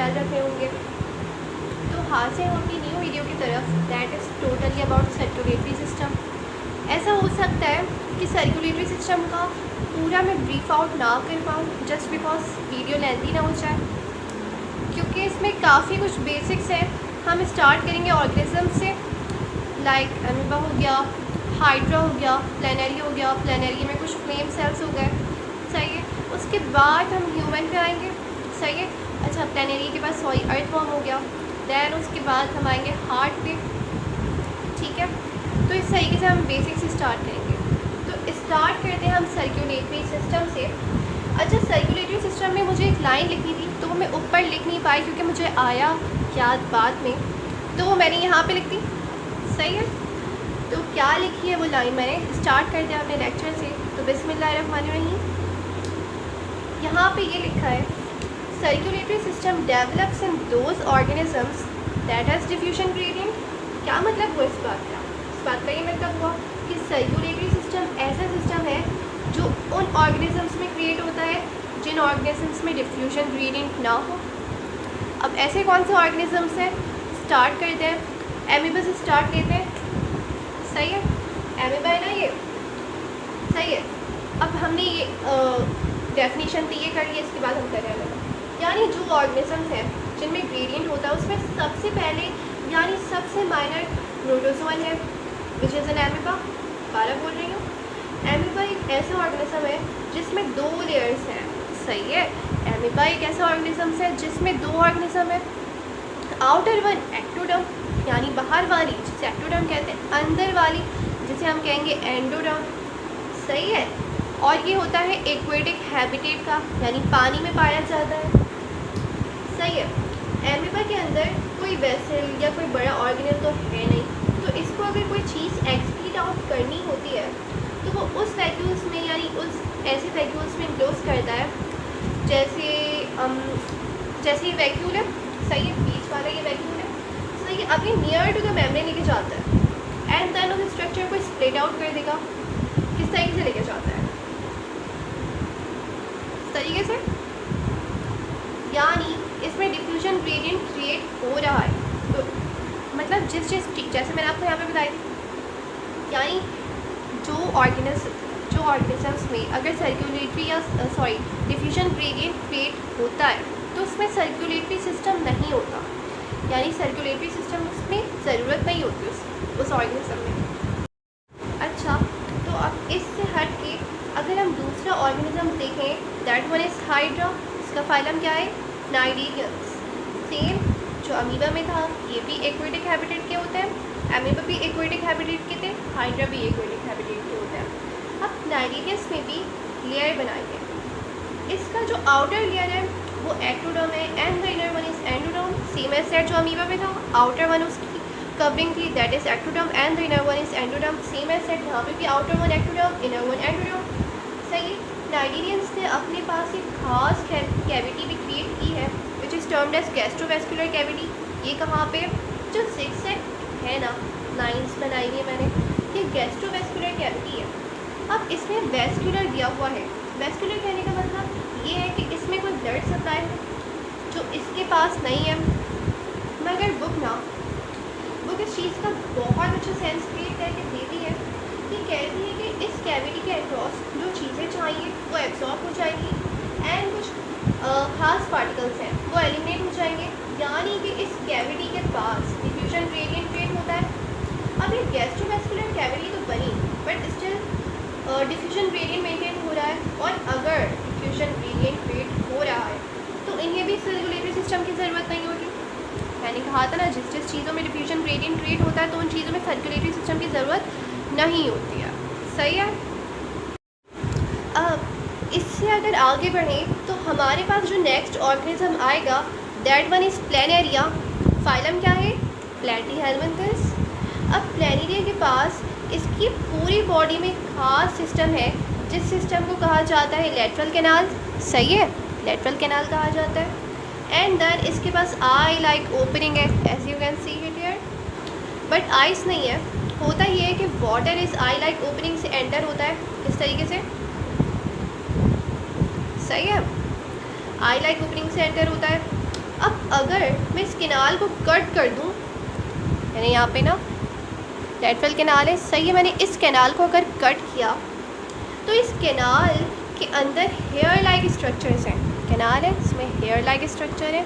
ख्याल रखे होंगे। तो हाथ से हम अपनी न्यू वीडियो की तरफ, that is totally about circulatory system. ऐसा हो सकता है कि सर्कुलेटरी सिस्टम का पूरा मैं ब्रीफ आउट ना कर पाऊँ, जस्ट बिकॉज वीडियो लेंथी ना हो जाए, क्योंकि इसमें काफ़ी कुछ बेसिक्स हैं। हम स्टार्ट करेंगे ऑर्गेनिज्म से, लाइक अमीबा हो गया, हाइड्रा हो गया, प्लेनरी हो गया, प्लेनरी में कुछ फ्लेम सेल्स हो गए, सही है। उसके बाद हम ह्यूमन पे आएंगे, सही है। अच्छा, प्लेनरी के बाद सॉरी अर्थवॉर्म हो गया, दैन उसके बाद हम आएंगे हार्ट पे, ठीक है। तो इस तरीके से हम बेसिक से स्टार्ट करेंगे। तो स्टार्ट करते हैं हम सर्कुलेटरी सिस्टम से। अच्छा, सर्कुलेटरी सिस्टम में मुझे एक लाइन लिखनी थी, तो वो मैं ऊपर लिख नहीं पाई क्योंकि मुझे आया याद बाद में, तो वो मैंने यहाँ पे लिख दी, सही है। तो क्या लिखी है वो लाइन मैंने, स्टार्ट कर दिया अपने लेक्चर से। तो बिस्मिल्लाहिर्रहमानिर्रहीम, यहाँ पे ये लिखा है, circulatory system develops in those organisms that has diffusion gradient. क्या मतलब हुआ इस बात का? इस बात का ये मतलब हुआ कि सर्कुलेटरी सिस्टम ऐसा सिस्टम है जो उन ऑर्गेनिजम्स में क्रिएट होता है जिन ऑर्गेनिजम्स में डिफ्यूजन ग्रेडियंट ना हो। अब ऐसे कौन से ऑर्गेनिजम्स हैं, स्टार्ट करते हैं। एमीबा से स्टार्ट लेते हैं, सही है। एमीबा है ना ये, सही है। अब हमने ये डेफिनेशन तो ये कर लिया, इसके बाद हम कर रहे हैं, यानी जो ऑर्गेनिजम्स हैं जिनमें ग्रेडियंट होता है उसमें सबसे पहले यानी सबसे माइनर प्रोटोजोअन है, विच इज़ एन एमीबा। दोबारा बोल रही हूँ, एमीबा एक ऐसा ऑर्गेनिज्म है जिसमें 2 लेयर्स हैं, सही है। एमीबा एक ऐसा ऑर्गेनिज्म है जिसमें 2 ऑर्गेनिज्म है। आउटर वन एक्टोडर्म, यानी बाहर वाली जिसे एक्टोडर्म कहते हैं, अंदर वाली जिसे हम कहेंगे एंडोडर्म, सही है। और ये होता है एक्वेटिक हैबिटेट का, यानी पानी में पाया जाता है, सही है। एमीबा के अंदर कोई वेसल या कोई बड़ा ऑर्गेनल तो है नहीं, तो इसको अगर कोई चीज़ एक्सक्रीट आउट करनी होती है तो वो उस वैक्यूल्स में, यानी उस ऐसे वैक्यूल्स में इनक्लोज करता है, जैसे ये वैक्यूल है, सही है, बीच वाला ये वैक्यूल है, सही है। अब ये नियर टू द मेम्ब्रेन लेके जाता है एंड देन उस स्ट्रक्चर को स्प्लिट आउट कर देगा। किस तरीके से लेके जाता है? इस तरीके से, यानी इसमें डिफ्यूजन ग्रेडियंट क्रिएट हो रहा है। तो मतलब जैसे मैंने आपको यहाँ पे बताई थी, यानी जो ऑर्गेनिजम्स में अगर सर्कुलेटरी या डिफ्यूजन ग्रेडियंट क्रिएट होता है तो उसमें सर्कुलेटरी सिस्टम नहीं होता, यानी सर्कुलेटरी सिस्टम उसमें ज़रूरत नहीं होती उस ऑर्गेनिज्म में। अच्छा, तो अब इससे हट के अगर हम दूसरा ऑर्गेनिज्म देखें, दैट वन इज़ हाइड्रा। इसका फाइलम क्या है? नाइडीरियम्स। सेम जो अमीबा में था, ये भी एक्वेटिक हैबिटेट के होते हैं, अमीबा भी एक्वेटिक हैबिटेट के थे, हाइड्रा भी एक्वेटिक हैबिटेट के होते हैं। अब नाइडीरियम्स में भी लेयर बनाएंगे। इसका जो आउटर लेयर है वो एक्टोडर्म है and the inner one is endoderm. Same as that जो अमीबा में था, आउटर वन उसकी कवरिंग थी, that is ectoderm and the inner one is endoderm. Same as that यहाँ पे भी outer one ectoderm, inner one endoderm, सही। Cnidarians ने अपने पास एक खास कैविटी भी क्रिएट की है which is termed as gastrovascular cavity. ये कहाँ पे, जो 6 है ना, लाइन्स बनाई है मैंने, ये गैस्ट्रोवेस्कुलर कैविटी है। अब इसमें वेस्कुलर दिया हुआ है। वेस्कुलर कहने का मतलब ये है कि इसमें कोई ब्लड सप्लाई है जो इसके पास नहीं है, मगर बुक इस चीज़ का बहुत अच्छा सेंस क्रिएट करके देती है कि कहती है कि इस कैविटी के अक्रॉस जो चीज़ें चाहिए वो एब्जॉर्ब हो जाएंगी एंड कुछ खास पार्टिकल्स हैं वो एलिमिनेट हो जाएंगे, यानी कि इस कैविटी के पास डिफ्यूजन ग्रेडियंट क्रिएट होता है। अब ये गैस्ट्रोवेस्कुलर कैविटी तो बनी, but still diffusion gradient maintain हो रहा है, और अगर डिफ्यूजन ग्रेडियंट क्रिएट हो रहा है तो इन्हें भी सर्कुलेटरी सिस्टम की ज़रूरत नहीं होगी। मैंने कहा था ना, जिस चीज़ों में डिफ्यूजन ग्रेडियंट क्रिएट होता है तो उन चीज़ों में सर्कुलेटरी सिस्टम की ज़रूरत नहीं होती है, सही है। अब इससे अगर आगे बढ़ें तो हमारे पास जो नेक्स्ट ऑर्गेनिज्म आएगा, that one is planaria. Phylum क्या है? प्लैटीहेल्मिन्थस। अब प्लेनेरिया के पास इसकी पूरी बॉडी में खास सिस्टम है, जिस सिस्टम को कहा जाता है लेटरल कैनाल, सही है, लेटरल कैनाल कहा जाता है। एंड देन इसके पास आई लाइक ओपनिंग है, as you can see it here, but eyes नहीं है। होता ये है कि वाटर इस आई लाइक ओपनिंग से एंटर होता है, किस तरीके से, सही है, आई लाइक ओपनिंग से एंटर होता है। अब अगर मैं इस कैनाल को कट कर दूँ, यानी यहाँ पे ना लेटरल कैनाल है, सही है, मैंने इस कैनाल को अगर कट किया तो इस कैनाल के अंदर हेयर लाइक स्ट्रक्चर्स हैं। कैनाल है, इसमें हेयर लाइक स्ट्रक्चर है,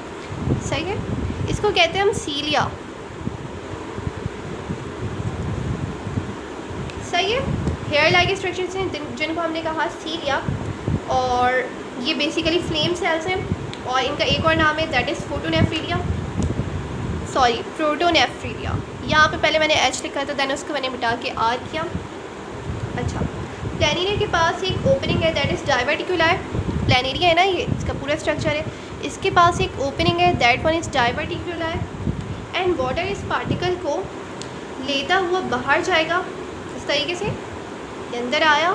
सही है, इसको कहते हैं हम सीलिया, सही है। हेयर लाइक स्ट्रक्चर्स हैं जिनको हमने कहा सीलिया, और ये बेसिकली फ्लेम सेल्स हैं, और इनका एक और नाम है दैट इज़ प्रोटोनेफ्रीलिया। यहाँ पे पहले मैंने एच लिखा था, दैन उसको मैंने मिटा के आर किया। अच्छा, प्लेनेरिया के पास एक ओपनिंग है दैट इज़ डाइवर्टिकुलर। प्लेनेरिया है ना, ये इसका पूरा स्ट्रक्चर है, इसके पास एक ओपनिंग है that one is diverticular, and water इस पार्टिकल को लेता हुआ बाहर जाएगा इस तरीके से। ये अंदर आया,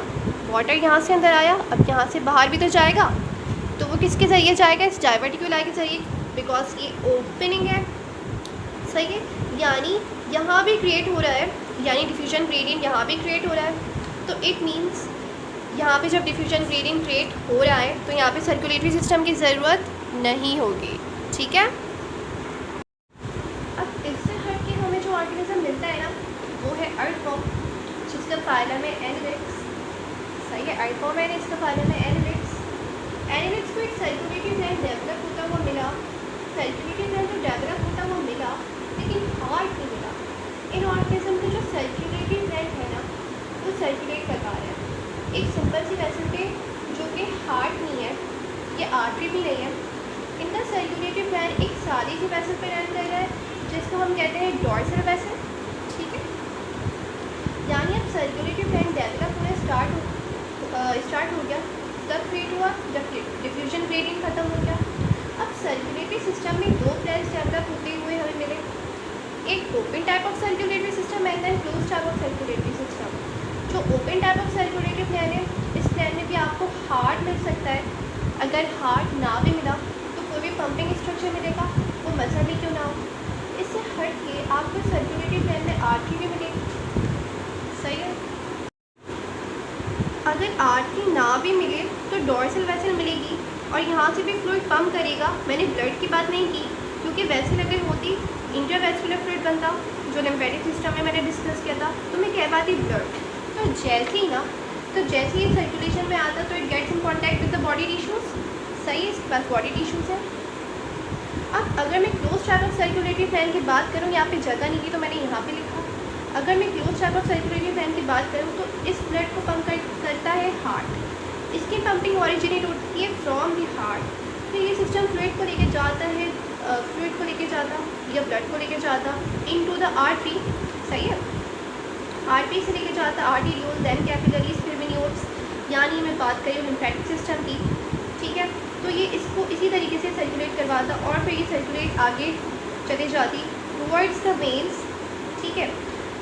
वाटर यहाँ से अंदर आया, अब यहाँ से बाहर भी तो जाएगा, तो वो किसके ज़रिए जाएगा, इस डाइवर्टिकुलर के ज़रिए, बिकॉज ये ओपनिंग है, सही है। यानी यहाँ भी क्रिएट हो रहा है, यानी डिफ्यूजन ग्रेडियंट यहाँ भी क्रिएट हो रहा है, तो इट मीन्स यहाँ पे जब डिफ्यूजन ग्रेडियंट क्रिएट हो रहा है तो यहाँ पे सर्कुलेटरी सिस्टम की ज़रूरत नहीं होगी, ठीक है। अब इससे हट के हमें जो ऑर्गेनिज्म मिलता है ना, वो है अर्थवॉर्म, जिसका फाइलम है एनिलिड्स, सही है, अर्थवॉर्म है, इसका फाइलम है एनिलिड्स। एनिलिड्स को एक सर्कुलेटरी ग्लैंड डेवलप होता हुआ मिला, सर्कुलेटरी ग्लैंड जो डेवलप होता हुआ मिला, लेकिन हार्ट नहीं मिला। इन ऑर्गेनिज्म का जो सर्कुलेटरी ग्लैंड है ना, वो सर्कुलेट कर पा रहा है एक सिंपल सी वेसल पे, जो कि हार्ट नहीं है, ये आर्टरी भी नहीं है। इनका सर्कुलेटरी ग्लैंड एक सादी सी वेसल पे रन कर रहा है, जिसको हम कहते हैं डॉर्सल वेसल, ठीक है। यानी अब सर्कुलेटरी ग्लैंड डेवलप होना स्टार्ट हो गया, तब क्रिएट हुआ जब डिफ्यूजन ग्रेडियंट खत्म हो गया। अब सर्कुलेटरी सिस्टम में दो प्लेन्स डेवलप होते हुए हमें मिले, एक open type of circulatory system and then close type of circulatory system. जो open type of circulatory plane है, इस प्लेन में भी आपको हार्ट मिल सकता है, अगर हार्ट ना भी मिला तो कोई भी पंपिंग स्ट्रक्चर मिलेगा, वो मसल भी क्यों ना हो। इससे हट के आपको सर्कुलेटरी प्लेन में आर्टरी भी मिलेगी, सही है। अगर आर्टरी ना भी मिले तो डॉर्सल वेसल मिलेगी, और यहाँ से भी फ्लूइड पम्प करेगा। मैंने ब्लड की बात नहीं की, क्योंकि वेसल अगर होती इंट्रावेस्कुलर फ्लूइड बनता, जो लिम्फेटिक सिस्टम में मैंने डिस्कस किया था, तो मैं कह पाती ब्लड। तो जैसे ही सर्कुलेशन में आता तो it gets in contact with the body tissues, सही है, इसके पास बॉडी टिश्यूज है। अब अगर मैं close type of circulatory plane की बात करूँ, यहाँ पे जगह नहीं थी तो मैंने यहाँ पे लिखा, अगर मैं close type of circulatory plane की बात करूँ तो इस ब्लड को पंप करता है हार्ट, इसकी पंपिंग ऑरिजिनेट होती है फ्रॉम द हार्ट। फिर ये सिस्टम फ्लूइड को लेके जाता है, या ब्लड को लेके जाता इनटू द आर्टरी, सही है, आर्टरी से लेके जाता आर्टेरियोल, देन कैपिलरीज, फिर वेन्यूल्स, यानी मैं बात करी लिम्फेटिक सिस्टम की, ठीक है। तो ये इसको इसी तरीके से सर्कुलेट करवाता, और फिर ये सर्कुलेट आगे चले जाती टूवर्ड्स द वेन्स, ठीक है,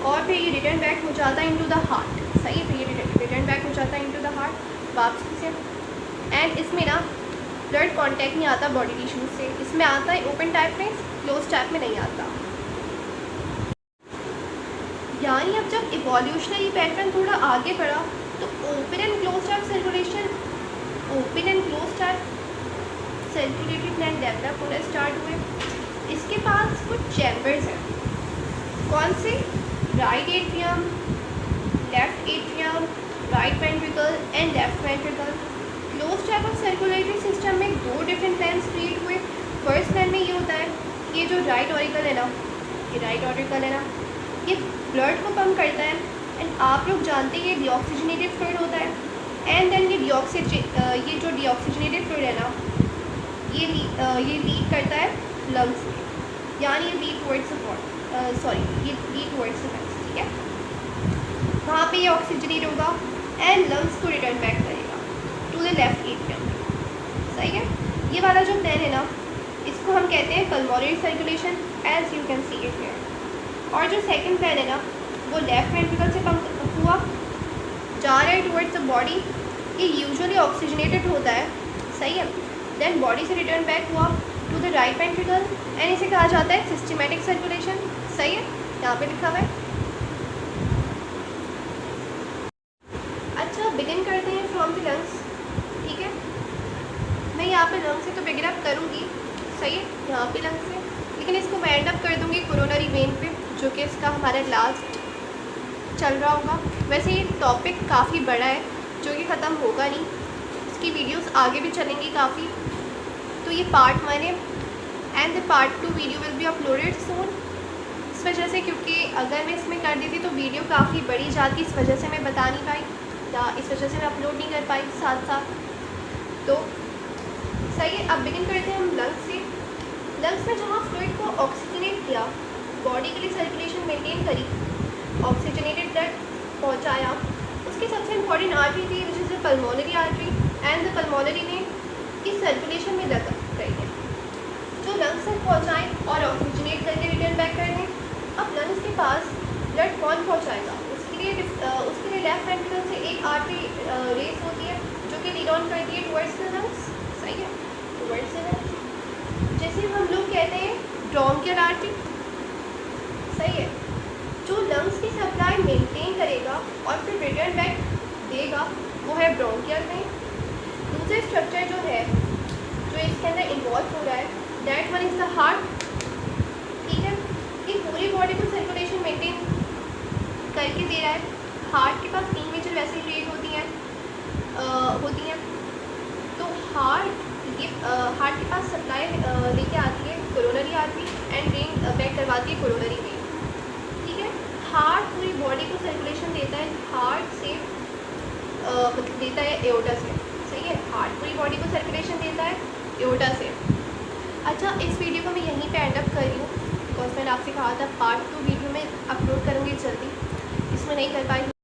और फिर ये रिटर्न बैक हो जाता इनटू द हार्ट, सही है, फिर ये रिटर्न बैक हो जाता इनटू द हार्ट वापसी से। एंड इसमें ना ब्लड कांटेक्ट नहीं आता बॉडी टिश्यूज से, इसमें आता है ओपन टाइप में, क्लोज टाइप में नहीं आता। यानी अब जब इवोल्यूशनरी पैटर्न थोड़ा आगे बढ़ा तो open and close type circulatory gland develop होना स्टार्ट हुए। इसके पास कुछ चैम्बर्स हैं, कौन से, right atrium, left atrium, right ventricle and left ventricle. Close type of circulatory system में दो डिफरेंट प्लेन्स क्रिएट हुए। फर्स्ट प्लेन में ये होता है कि ये जो राइट ऑरिकल है ना, ये ब्लड को पंप करता है, एंड आप लोग जानते हैं ये डीऑक्सीजनेटेड फ्लूइड होता है, एंड देन ये जो डीऑक्सीजनेटेड फ्लूइड है ना, ये लीड करता है लंग्स में, यानी ये लीड टुवर्ड्स लंग्स, ठीक है। वहाँ पे ये ऑक्सीजनेट होगा एंड लंग्स को रिटर्न बैक करेगा टू द लेफ्ट एट्रियम, सही है। ये वाला जो प्लेन है ना, इसको हम कहते हैं pulmonary circulation, as you can see it here. और जो सेकंड प्लेन है ना, वो लेफ्ट वेंट्रिकल से पंप हुआ, जा रहा है टुवर्ड्स द बॉडी, ये यूजुअली ऑक्सीजनेटेड होता है, सही है। देन बॉडी से रिटर्न बैक हुआ to the right ventricle, and इसे कहा जाता है सिस्टमैटिक सर्कुलेशन, सही है, यहाँ पे लिखा हुआ है। अच्छा, बिगिन करते हैं फ्रॉम द लंग्स, ठीक है। मैं यहाँ पे लंग्स से तो बिगिन अप करूँगी, सही है, यहाँ भी लंग्स से, लेकिन इसको मैं एंड अप कर दूँगी कोरोनरी वेन पे, जो कि इसका हमारा लास्ट चल रहा होगा। वैसे ये टॉपिक काफ़ी बड़ा है जो कि ख़त्म होगा नहीं, इसकी वीडियोस आगे भी चलेंगी काफ़ी। तो ये पार्ट 1 है and the part 2 video will be uploaded soon. इस वजह से, क्योंकि अगर मैं इसमें कर देती तो वीडियो काफ़ी बड़ी जाती, इस वजह से मैं बता नहीं पाई या इस वजह से मैं अपलोड नहीं कर पाई साथ साथ। तो सही है, अब बिगिन करते हैं हम लंग्स से। लंग्स में जहाँ फ्लूइड को ऑक्सीजनेट किया, बॉडी के लिए सर्कुलेशन मेंटेन करी, ऑक्सीजनेटेड ब्लड पहुँचाया, उसकी सबसे इम्पॉर्टेंट आर्टरी थी which is the pulmonary artery and the pulmonary vein की सर्कुलेशन में लगा रही है, जो लंग्स तक पहुँचाएँ और ऑक्सीजनेट करके रिटर्न बैक कर दें। अब लंग्स के पास ब्लड कौन पहुँचाएगा? उसके लिए लेफ्ट वेंट्रिकल से एक आर्टरी रेस होती है जो कि लीड ऑन करती है टुवर्ड्स द लंग्स। सही है, टुवर्ड्स द लंग्स। जैसे हम लोग कहते हैं ब्रोंकियल आर्टरी। सही है, जो लंग्स की सप्लाई मेंटेन करेगा और फिर रिटर्न बैक देगा वो है ब्रोंकियल वेन। दूसरा स्ट्रक्चर जो है जो इसके अंदर इन्वॉल्व हो रहा है, that one is the heart. ठीक है, ये पूरी बॉडी को सर्कुलेशन मेंटेन करके दे रहा है। हार्ट के पास 3 मेजर वेसल क्रिएट होती हैं। तो हार्ट के पास सप्लाई लेके आती है coronary artery and drain back करवाती है कोरोनरी वेन। ठीक है, हार्ट पूरी बॉडी को सर्कुलेशन देता है, हार्ट से मतलब देता है एओर्टा से। सही है, हार्ट पूरी बॉडी को सर्कुलेशन देता है एओर्टा से। अच्छा, इस वीडियो को मैं यहीं पे एंड अप कर रही हूँ बिकॉज मैंने आपसे कहा था पार्ट 2 वीडियो में अपलोड करूँगी जल्दी, इसमें नहीं कर पाई।